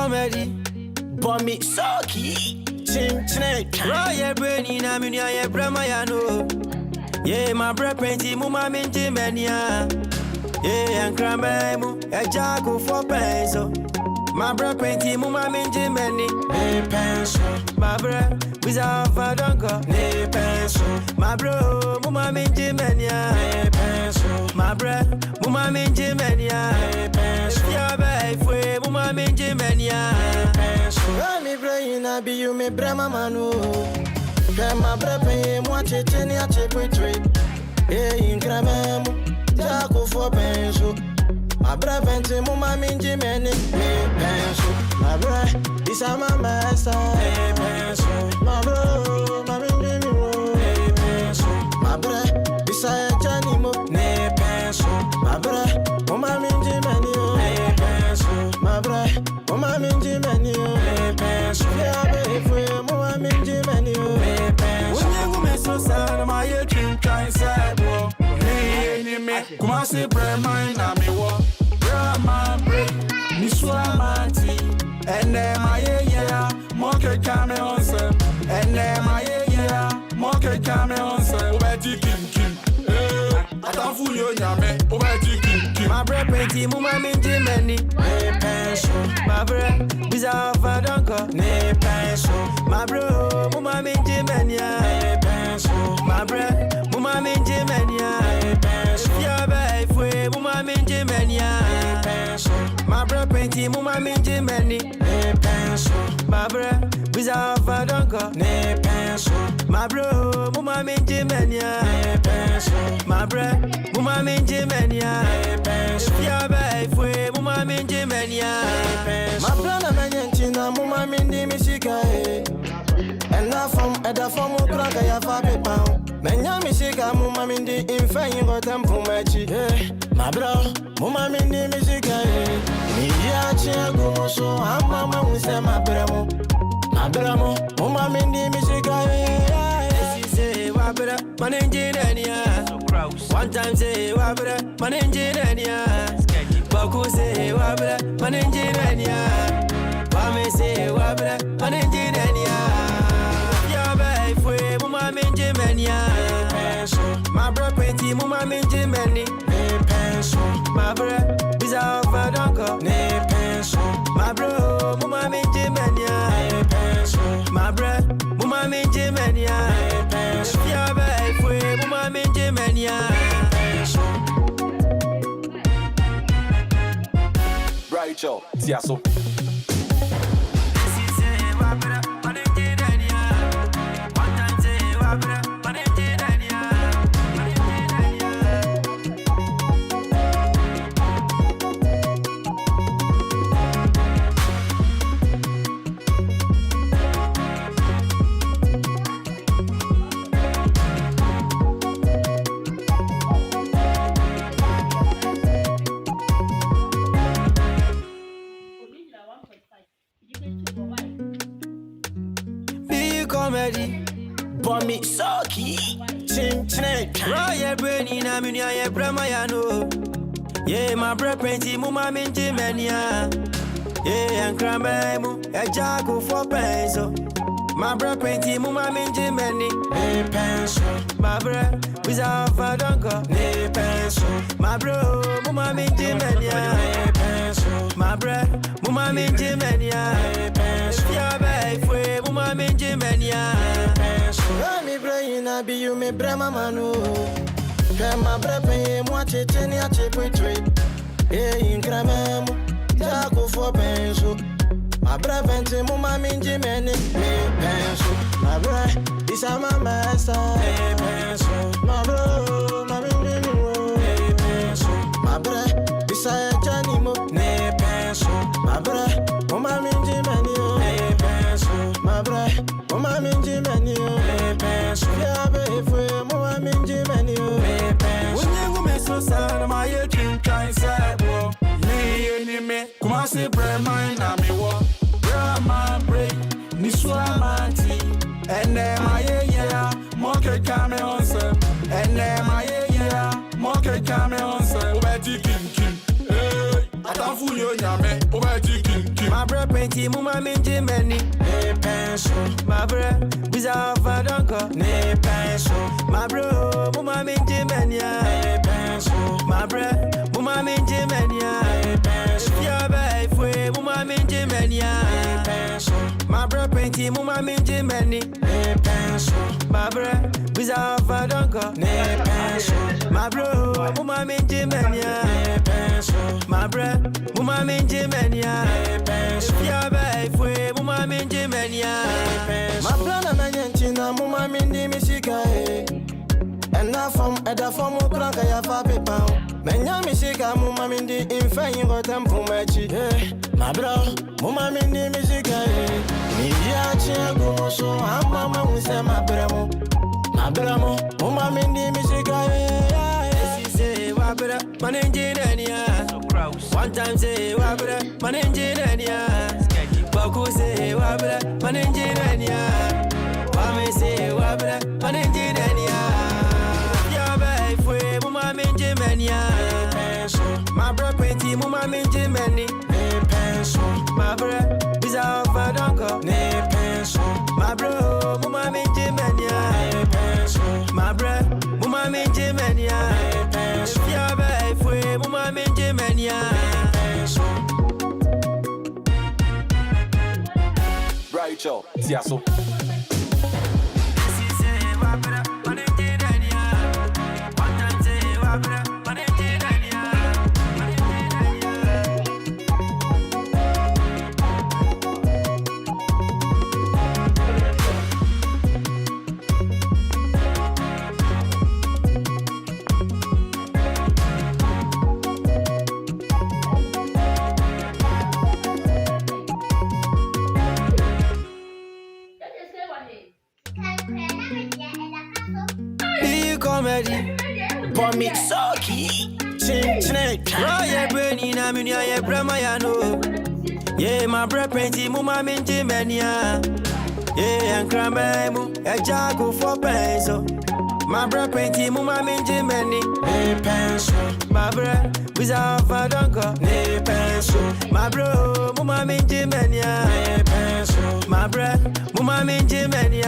comedy, but me sucky. Chin chin, Roy Brainy na me ya brama ya no. Yeah, my bra painty mama minji mania. Yeah, and crambe mu a jago for peso. My bra painty mama minji mani. Ne pencil, my bra without fadonko. Ne pencil, my bro mama minji mania. Ne pencil, my bra mama minji mania. Ne pencil, ya bay fwe mama minji mania. Ne pencil, me brain na Beyou me brama manu. Kama bra pay mo checheni a chepetwe. In crambe mu jago for peso. My bra vente mama minji mani. Ne pencil, my bra is a mama sa. Ne pencil, my bro my minji mo. Ne pencil, my bra is a jani mo. Ne pencil, my bra mama minji mani. Ne pencil, my bra mama minji mani. Ne pencil, ya be fwe mama minji mani. Ne pencil, when you me so sad my dream kind sad wo. Hey me kuma se Playman na me wo. My break, me swamati, and then my yeah, monkey camel on some, and then my yeah, monkey camel on some, over chicken. I don't fool you, yame, over chicken. My bread painty, mama minji mani, ne pencil, my bread, bizarre fadonko, ne pencil, my bro, mama minji mania, ne pencil, my bread, mama minji mania, ne pencil, ya bay fwe, mama minji mania. My bra painty mama minji mani. Ne pencil, my bra bizarre fadonko. Ne pencil, my bro mama minji mania. Ne pencil, my bra mama minji mania. Ne pencil, ya bay fwe mama minji mania. My bra na menyentina mama minji misika eh. And now from Ukraga ya fabi pound. Menya misika mama minji infeyin go tempo machi. My bro mama minji misika eh. Ya chego so mama unse mabramo mama mindi misika she say wabra manenjinania one time say wabra manenjinania baku say wabra manenjinania wame say wabra manenjinania ya bay fwe mama minjimania my bra painty mama minjimani my bra bizarre fadonko. Ne pencil, my bro, mama minji mania. Ne pencil, my bro, mama minji mania. Ne pencil, ya bay fwe, mama minji mania. Ne pencil. Right, yo, tiaso. Beyou comedy, but me sucky. Chin chin, Roy Brainy na me ya brama ya no. Yeah, my bra painty mama minji mania. Yeah, and crambe mu a jago for peso. My bra painty mama minji mani. Ne pencil, my bra bizarre fadonko. Ne pencil, my bro mama minji mania. Ne pencil, my bra mama minji mania. Ne pencil, ya bay fwe mama minji mania. Ne pencil, me brain na Beyou me brama manu. Kama bra pay mo checheni a chepetwe. In crambe mu jago for peso. My bra vente mama minji mani. Ne pencil, my bra is a mama sa. Ne pencil, my bro my minji mo. Ne pencil, my bra is a jani mo. Ne pencil, my bra mama minji mani. Ne pencil, my bra mama minji mani. Ne pencil, ya be fwe mama minji mani. Ne pencil, when you me so sad my dream kind sad wo. Me kuma se Playman na me wo. My break, me swamati, and then my yeah, monkey camel on some, and then my yeah, monkey camel on some, over chicken. Atafu yo nyame, over chicken. My bro painty, muma minji many. Ne pension. My bro, bizarre fadonko. Ne pension. My bro, muma minji many. Ne pension. My bro, muma minji many. Ne pension. If you're bad, muma minji many. Ne pension. My bro painty, muma minji many. Ne pension. My bro, bizarre fadonko. Ne pension. My bro, muma minji many. Ne pension. My bro, muma minji many. Ne pension. If you're bad, muma minji many. My plan and I ain't muma minji misika. And now from Edda from Ukranka Yafa Pepao. Menya misika muma mindi in fine got them for my cheek. My bro, muma mindi misika. Media chiago so I'm mama who say my bramo. My bramo, muma mindi misika. Say wabra, man engineer. One time say wabra, man engineer. Baku say wabra, man engineer. Wame say wabra, man engineer. My bro painty, muma minji many. Ne pension. My bro, bizarre fadonko. Ne pension. My bro, muma minji many. Ne pension. My bro, muma minji many. Ne pension. If you're bad, muma minji many. Ne pension. Right, yo, Tiaso. Beyou comedy, but me socky. Chin chin, Roy Brainy na munia ye brama ya no. Yeah, my bro painty muma minji mania. Yeah, and crambe mu a jago for peso. My bro painty muma minji mani. Ne pension. My bro, bizarre fadonko. Ne pension. My bro, muma minji mania. Ne pension. My bro, muma minji mania.